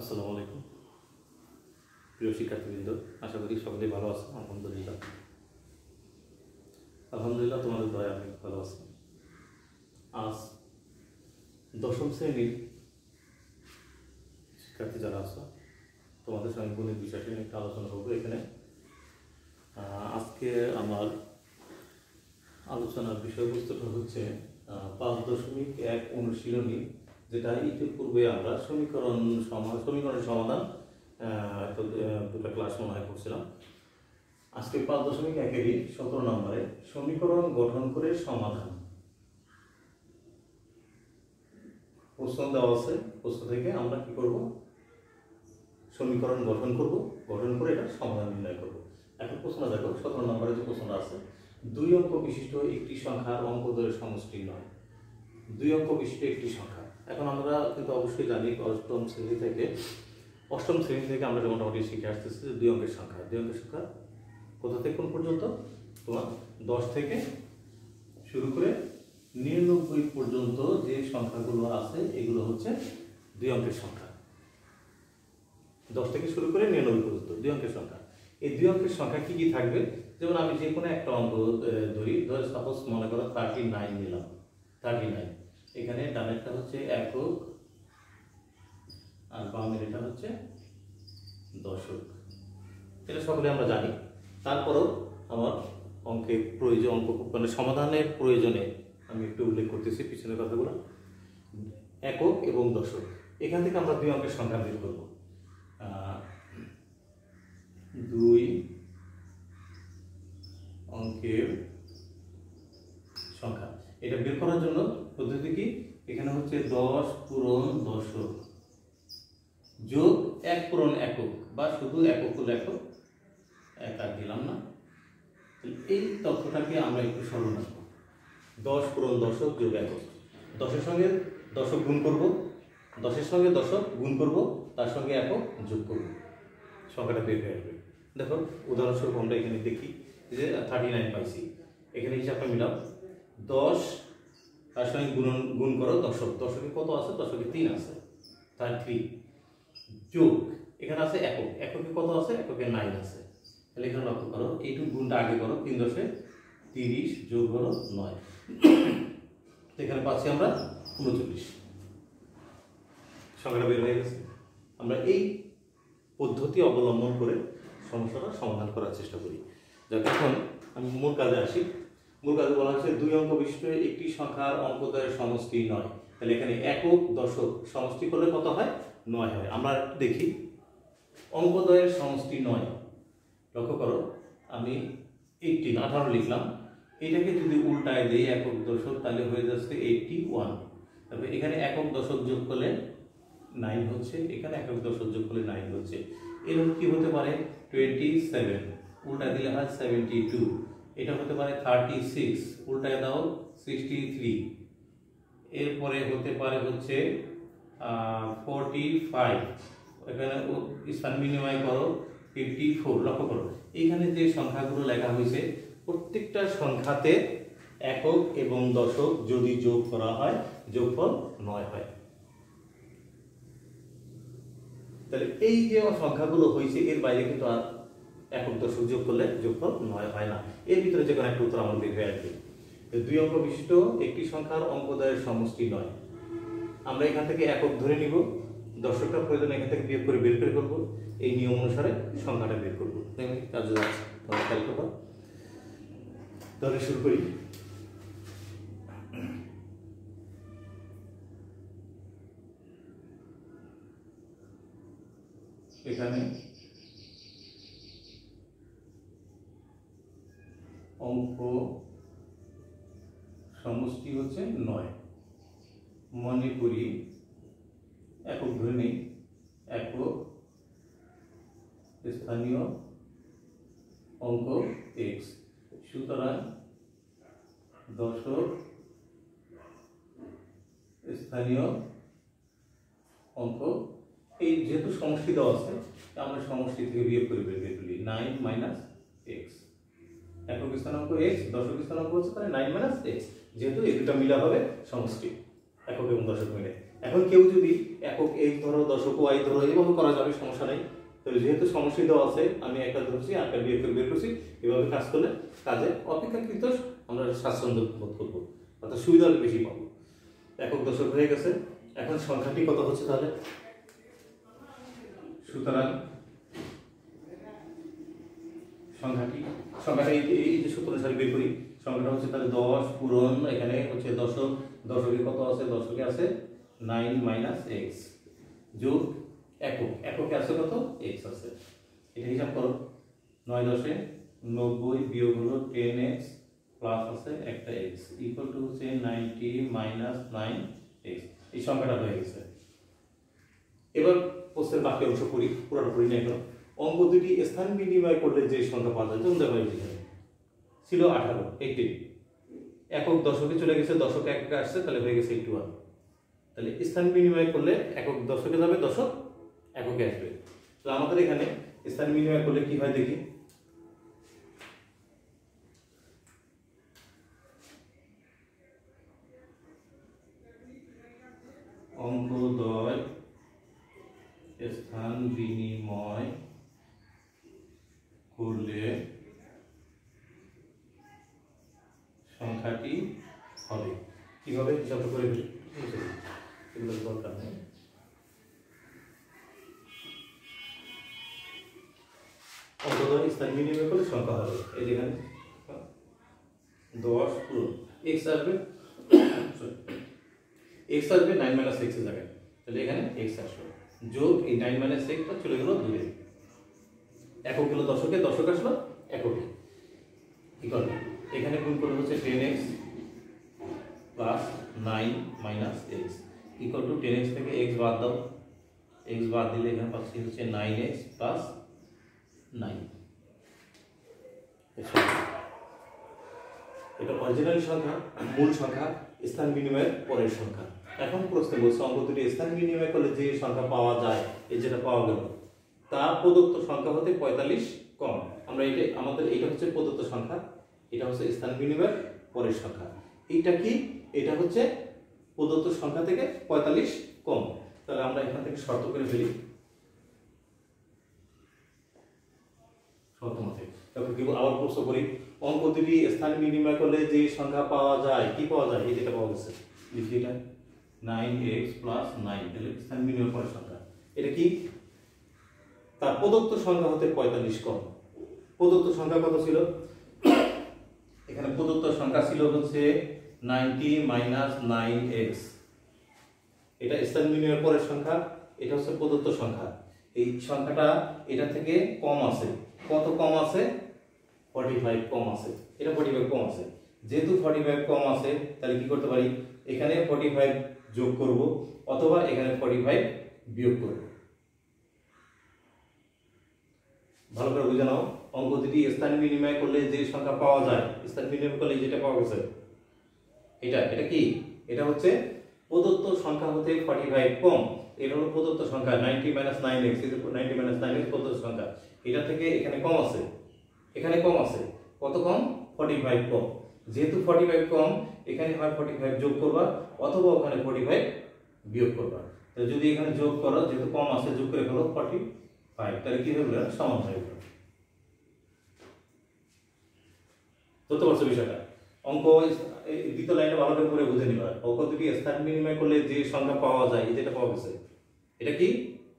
আসসালামু আলাইকুম প্রিয় শিক্ষার্থীবৃন্দ, আশা করি সকলেই ভালো আছেন। আলহামদুলিল্লাহ তোমাদের দয়া আমি ভালো আছি। আজ দশম শ্রেণীর শিক্ষার্থী যারা আছো তোমাদের সঙ্গে গণিত বিষয়টি নিয়ে একটু আলোচনা করবো। এখানে আজকে আমার আলোচনার বিষয়বস্তুটা হচ্ছে 5.1 অনুশীলনী, যেটা ইতিপূর্বে আমরা সমীকরণের সমাধান দুটো ক্লাস মনে হয় করছিলাম। আজকে 5.1-এরই 17 নম্বরে সমীকরণ গঠন করে সমাধান প্রশ্ন দেওয়া আছে। প্রশ্ন থেকে আমরা কি করব, সমীকরণ গঠন করব, গঠন করে এটা সমাধান নির্ণয় করব। এখন প্রশ্ন দেখো, 17 নম্বরে যে প্রশ্নটা আছে, 2 অঙ্ক বিশিষ্ট একটি সংখ্যার অঙ্কদ্বয়ের সমষ্টি নয়। 2 অঙ্ক বিশিষ্ট একটি সংখ্যা। এখন আমরা কিন্তু অবশ্যই জানি অষ্টম শ্রেণী থেকে আমরা মোটামুটি শিখে আসতেছি যে 2 অঙ্কের সংখ্যা কোথা থেকে কোন পর্যন্ত, তোমার 10 থেকে শুরু করে 99 পর্যন্ত যে সংখ্যাগুলো আছে এগুলো হচ্ছে 2 অঙ্কের সংখ্যা। 10 থেকে শুরু করে 99 পর্যন্ত 2 অঙ্কের সংখ্যা। এই 2 অঙ্কের সংখ্যা কি কি থাকবে? যেমন আমি যে কোনো একটা অঙ্ক ধরি, সাপোজ মনে করো 39 নিলাম। 39, এখানে ডানেরটা হচ্ছে একক আর বামের এটা হচ্ছে দশক। এটা সকলে আমরা জানি। তারপরেও আমার অঙ্কের প্রয়োজন, মানে সমাধানের প্রয়োজনে আমি একটু উল্লেখ করতেছি পিছনের কথাগুলো। একক এবং দশক, এখান থেকে আমরা 2 অঙ্কের সংখ্যা বের করব। 2 অঙ্কের সংখ্যা এটা বের করার জন্য পদ্ধতি কি? এখানে হচ্ছে 10 পূরণ দশক যোগ 1 পূরণ একক, বা শুধু একক হলো একক, এক আর দিলাম না। এই তথ্যটাকে আমরা একটু স্মরণ রাখবো। 10 পূরণ দশক যোগ একক, 10-এর সঙ্গে দশক গুণ করব, 10-এর সঙ্গে দশক গুণ করব, তার সঙ্গে একক যোগ করব, সংখ্যাটা বের হয়ে আসবে। দেখো উদাহরণস্বরূপ আমরা এখানে দেখি যে 39 পাইছি। এখানে হিসাবটা মিলাও, 10 তার সঙ্গে গুণ করো দশকে কত আছে? দশকে 3 আছে, তার 3 যোগ এখানে আছে একক, এককে কত আছে? এককে 9 আছে। তাহলে এখানে লক্ষ্য করো, এইটুকু গুণটা আগে করো, 3×30 যোগ হলো 9, এখানে পাচ্ছি আমরা 39। সংখ্যাটা বের হয়ে গেছে। আমরা এই পদ্ধতি অবলম্বন করে সমস্যাটা সমাধান করার চেষ্টা করি। যাক, এখন আমি মূল কাজে আসি। মূল কাজে বলা হচ্ছে 2 অঙ্ক বিশিষ্ট একটি সংখ্যার অঙ্কদ্বয়ের সমষ্টি 9। তাহলে এখানে একক দশক সমষ্টি করলে কত হয়? 9 হয়। আমরা দেখি অঙ্কদ্বয়ের সমষ্টি 9। লক্ষ্য করো, আমি 18 লিখলাম, এটাকে যদি উল্টায় দেই একক দশক, তাহলে হয়ে যাচ্ছে 81। তারপরে এখানে একক দশক যোগ করলে 9 হচ্ছে, এখানে একক দশক যোগ করলে 9 হচ্ছে। এরকম কি হতে পারে? 27 উল্টা দিলে হয় 72। এটা হতে পারে 36, উল্টায় দাও 63। এরপরে হতে পারে হচ্ছে 45, এখানে স্থান বিনিময় করো 54। লক্ষ্য করো, এইখানে যে সংখ্যাগুলো লেখা হয়েছে প্রত্যেকটা সংখ্যাতে একক এবং দশক যদি যোগ করা হয় যোগফল 9 হয়। তাহলে এই যে সংখ্যাগুলো হয়েছে এর বাইরে কিন্তু আর একক দশক যোগ করলে যোগফল 9 হয় না। এর ভিতরে যে কোনো একটা উত্তর আমার বের হয়ে আসবে। 2 অঙ্ক বিশিষ্ট একটি সংখ্যার অঙ্কদ্বয়ের সমষ্টি 9। আমরা এখান থেকে একক ধরে নিব, দশকটা প্রয়োজন এখান থেকে বিয়োগ করে বের করে করবো। এই নিয়ম অনুসারে সংখ্যাটা বের করবো। কাজে যাচ্ছে, খেয়াল করবো। তাহলে শুরু করি। এখানে অঙ্ক সমষ্টি হচ্ছে 9। মনে করি একক ধরে নেই, একক স্থানীয় অঙ্ক x। সুতরাং দশক স্থানীয় অঙ্ক। এই যেহেতু সমষ্টি দেওয়া আছে, আমরা সমষ্টি থেকে বিয়োগ করে বের করি 9 - x। একক স্থানাঙ্ক x, দশক স্থানাঙ্ক হচ্ছে তাহলে 9 - x। যেহেতু এই দুটো মিলা হবে সমষ্টি, একক এবং দশক মিলে। এখন কেউ যদি একক x ধরো, দশক y ধরো, এভাবে করা যাবে, সমস্যা নেই। তবে যেহেতু সমস্যা দেওয়া আছে, আমি একটা ধরছি, একটা বিয়োগ করে বের করছি, এভাবে কাজ করলে কাজে অপেক্ষাকৃত আমরা স্বাচ্ছন্দ্য বোধ করবো, অর্থাৎ সুবিধা বেশি পাবো। একক দশক হয়ে গেছে। এখন সংখ্যাটি কত হচ্ছে তাহলে? সুতরাং সংখ্যাটা এই যে সূত্র অনুসারে বের করি, সংখ্যাটা হচ্ছে তাহলে 10 পূরণ এখানে হচ্ছে দশক, দশকে কত আছে? দশকে আছে 9 - x যোগ একক, এককে আছে কত? x আছে। এটা হিসাব করো, 9 10 90 বিয়োগ হলো 10x প্লাস আছে একটা x ইকুয়াল টু হচ্ছে 90 - 9x। এই সংখ্যাটা হয়ে গেছে। এবার প্রশ্নের বাকি অংশ করি, পুরোটা করি না এখন। অঙ্ক দুটি স্থান বিনিময় করলে যে সংখ্যা পাওয়া যায়, যেমন দেখো এখানে ছিল 18, 18, একক দশকে চলে গেছে, দশক এককে আসছে, তাহলে হয়ে গেছে 81। তাহলে স্থান বিনিময় করলে একক দশকে যাবে, দশক এককে আসবে। তো আমাদের এখানে স্থান বিনিময় করলে কি হয় দেখি। অঙ্কদ্বয় স্থান বিনিময় করলে সংখ্যাটি হবে, কিভাবে হিসাবটা করে ফেলি, এগুলো দরকার নেই। অঙ্কদ্বয় স্থান বিনিময় করলে সংখ্যা হবে, এই যেখানে 10 পূরণ x আসবে, x আসবে 9 - x এর জায়গায়, তাহলে এখানে x আসবে, যোগ এই 9 - x টা চলে গেল দূরে, একক গেল দশকে, দশক আসলো এককে, ইকুয়াল এখানে গুণ করলে হচ্ছে 10x plus 9 - x equal to 10x থেকে x বাদ দাও, x বাদ দিলে এখানে পাচ্ছি হচ্ছে 9x প্লাস 9। এটা অরিজিনাল সংখ্যা, মূল সংখ্যা, স্থান বিনিময়ের পরের সংখ্যা। এখন প্রশ্ন বলছে অঙ্ক দুটি স্থান বিনিময় করলে যে সংখ্যা পাওয়া যায়, এই যেটা পাওয়া গেল, তা প্রদত্ত সংখ্যা হতে 45 কম। আমরা আমাদের এটা হচ্ছে প্রদত্ত সংখ্যা, এটা হচ্ছে স্থান বিনিময়ের পরের সংখ্যা। এইটা কি? এটা হচ্ছে প্রদত্ত সংখ্যা থেকে 45 কম। তাহলে আমরা এখান থেকে শর্ত করে ফেলি, শর্ত মতে। তারপর কি আবার প্রশ্ন করি, অঙ্ক দুটি স্থান বিনিময় করলে যে সংখ্যা পাওয়া যায়, কি পাওয়া যায়? এই যেটা পাওয়া গেছে, লিখি এটা 9x প্লাস 9, তাহলে স্থান বিনিময় পরের সংখ্যা। এটা কি? তার প্রদত্ত সংখ্যা হতে 45 কম। প্রদত্ত সংখ্যা কত ছিল? এখানে প্রদত্ত সংখ্যা ছিল হচ্ছে 90 - 9x, এটা স্থান বিনিময়ের পরের সংখ্যা, এটা হচ্ছে প্রদত্ত সংখ্যা। এই সংখ্যাটা এটা থেকে কম আছে, কত কম আছে? 45 কম আছে, এটা 45 কম আছে। যেহেতু 45 কম আছে, তাহলে কি করতে পারি? এখানে 45 যোগ করব, অথবা এখানে 45 বিয়োগ করব। ভালো করে বুঝে নাও, অঙ্ক দুটি স্থান বিনিময় করলে যে সংখ্যা পাওয়া যায়, স্থান বিনিময় করলে যেটা পাওয়া গেছে, এটা কি? এটা হচ্ছে প্রদত্ত সংখ্যা হতে 45 কম। এটা হলো প্রদত্ত সংখ্যা 90 - 9x, 90 - 9x প্রদত্ত সংখ্যা, এটা থেকে এখানে কম আছে, এখানে কম আছে, কত কম? 45 কম। যেহেতু 45 কম, এখানে হয় 45 যোগ করবা, অথবা ওখানে 45 বিয়োগ করবা। তো যদি এখানে যোগ করো, যেহেতু কম আছে, যোগ করে ফেলো 45, তাহলে কি হবে? সমান হয়ে যাবে। বুঝতে পারছো বিষয়টা? অঙ্ক দ্বিতীয় লাইনে ভালো করে বুঝে নিবা। অঙ্ক দুটি স্থান বিনিময় করলে যে সংখ্যা পাওয়া যায়, এই যেটা পাওয়া গেছে, এটা কি?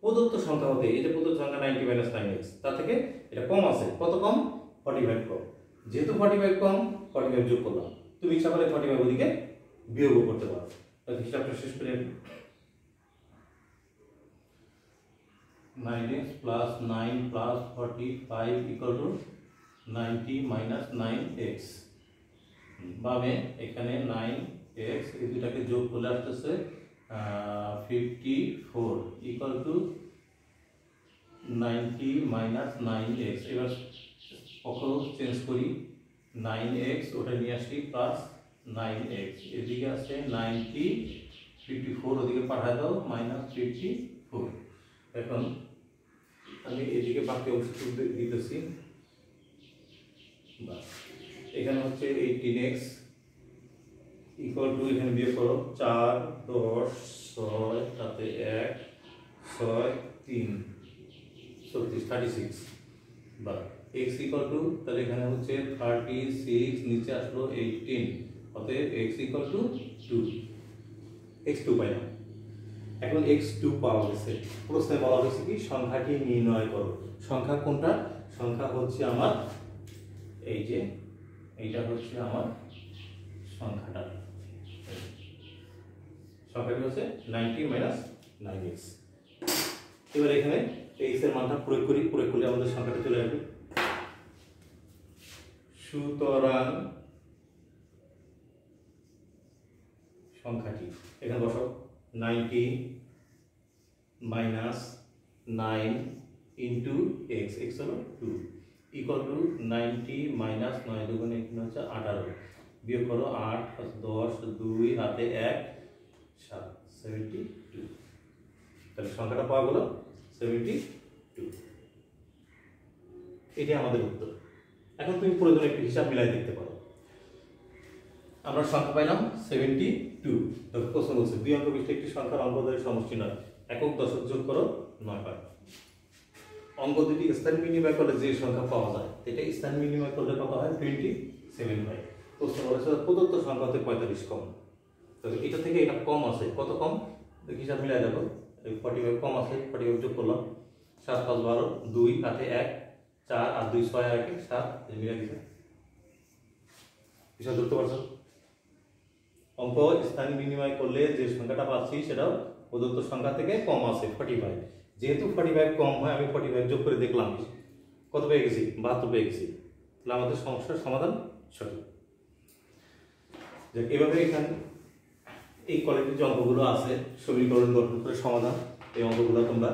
প্রদত্ত সংখ্যা হতে, এই যে প্রদত্ত সংখ্যা 90 - 9x, তা থেকে এটা কম আছে, কত কম? 45 কম। যেহেতু 45 কম, 45 যোগ করলাম। তুমি ইচ্ছা করলে 45 ওদিকে বিয়োগ করতে পারো। তাহলে হিসাবটা শেষ করে 9x plus 9 plus 45 equal to 90 - 9x। বামে এখানে 9x, এই দুটাকে যোগ করলে আসতেছে 54 ইকুয়াল টু 90 - 9x। এবার পক্ষ চেঞ্জ করি, 9x ওটা নিয়ে আসি প্লাস 9x, এদিকে আছে 90, 54 ওদিকে পাঠায় দাও -54। এখন আমি এদিকে বাকি অংশ দিতেছি, এখানে হচ্ছে 18x ইকুয়াল টু এখানে বিয়োগ করো 4 10 6 তাতে 1 6 3 36 36 বা x ইকুয়াল টু তাহলে এখানে হচ্ছে 36 নিচে আসলো 18 অতএব x ইকুয়াল টু 2 x2 পাইলাম। এখন x2 পাওয়া গেছে, প্রশ্নে বলা হয়েছে কি সংখ্যাটি নির্ণয় করো। সংখ্যা কোনটা? সংখ্যা হচ্ছে আমার এই যে এইটা হচ্ছে আমার সংখ্যাটা, সংখ্যাটি হচ্ছে 90 - 9x। এবার এখানে x এর মানটা প্রয়োগ করি, প্রয়োগ করলে আমাদের সংখ্যাটা চলে আসবে। সুতরাং সংখ্যাটি এখানে বসাও 90 - 9 ইন্টু x, x হলো 2 ইকুয়াল টু 90 - 9 দুগুণে এখানে হচ্ছে 18 বিয়োগ করো 8 10 2 হাতে 1 7 72। তাহলে সংখ্যাটা পাওয়া গেল 72। এটাই আমাদের উত্তর। এখন তুমি প্রয়োজনে একটু হিসাব মিলাই দেখতে পারো। আমরা সংখ্যা পাইলাম 72। দেখো প্রশ্ন বলছে 2 অঙ্ক বিশিষ্ট একটি সংখ্যার অঙ্কদ্বয়ের সমষ্টি নয়, একক দশক যোগ করো 9 হয়। অঙ্ক দুটি স্থান বিনিময় করলে যে সংখ্যা পাওয়া যায় এটা স্থান বিনিময় করলে কত হয়? 27 হয়। প্রশ্ন বলেছে প্রদত্ত সংখ্যা হতে 45 কম, তাহলে এটা থেকে এটা কম আছে, কত কম হিসাব মিলাই দেখো। 45 কম আছে, 45 যোগ করলাম 7 5 12 2 হাতে 1 4 আর 2 6 আর 1 7 মিলাই দিছে। হিসাব ধরতে পারছো? অঙ্ক স্থান বিনিময় করলে যে সংখ্যাটা পাচ্ছি সেটাও প্রদত্ত সংখ্যা থেকে কম আছে 45। যেহেতু 45 কম হয় আমি 45 যোগ করে দেখলাম কত পেয়ে গেছি, 72 পেয়ে গেছি। তাহলে আমাদের সমস্যার সমাধান সঠিক। এভাবে এখানে এই কোয়ালিটির যে অঙ্কগুলো আছে সমীকরণ গঠন করে সমাধান, এই অঙ্কগুলো তোমরা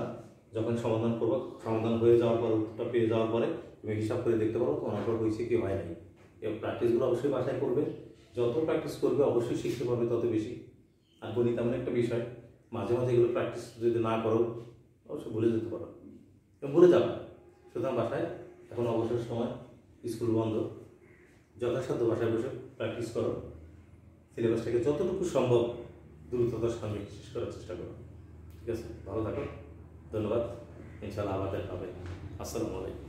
যখন সমাধান করবো, সমাধান হয়ে যাওয়ার পর উত্তরটা পেয়ে যাওয়ার পরে তুমি হিসাব করে দেখতে পারো তোমার অঙ্ক হয়েছে কি হয় নাই। এই প্র্যাকটিসগুলো অবশ্যই বাসায় করবে, যত প্র্যাকটিস করবে অবশ্যই শিখতে পারবে তত বেশি। আর গণিত এমন একটা বিষয় মাঝে মাঝে এগুলো প্র্যাকটিস যদি না করো অবশ্যই ভুলে যেতে পারো, ভুলে যাবে। সুতরাং বাসায় এখন অবসর সময়, স্কুল বন্ধ, যথাসাধ্য বাসায় বসে প্র্যাকটিস করো। সিলেবাসটাকে যতটুকু সম্ভব দ্রুততার সঙ্গে শেষ করার চেষ্টা করো। ঠিক আছে, ভালো থাকো, ধন্যবাদ। ইনশাআল্লাহ আবার দেখা হবে। আসসালামু আলাইকুম।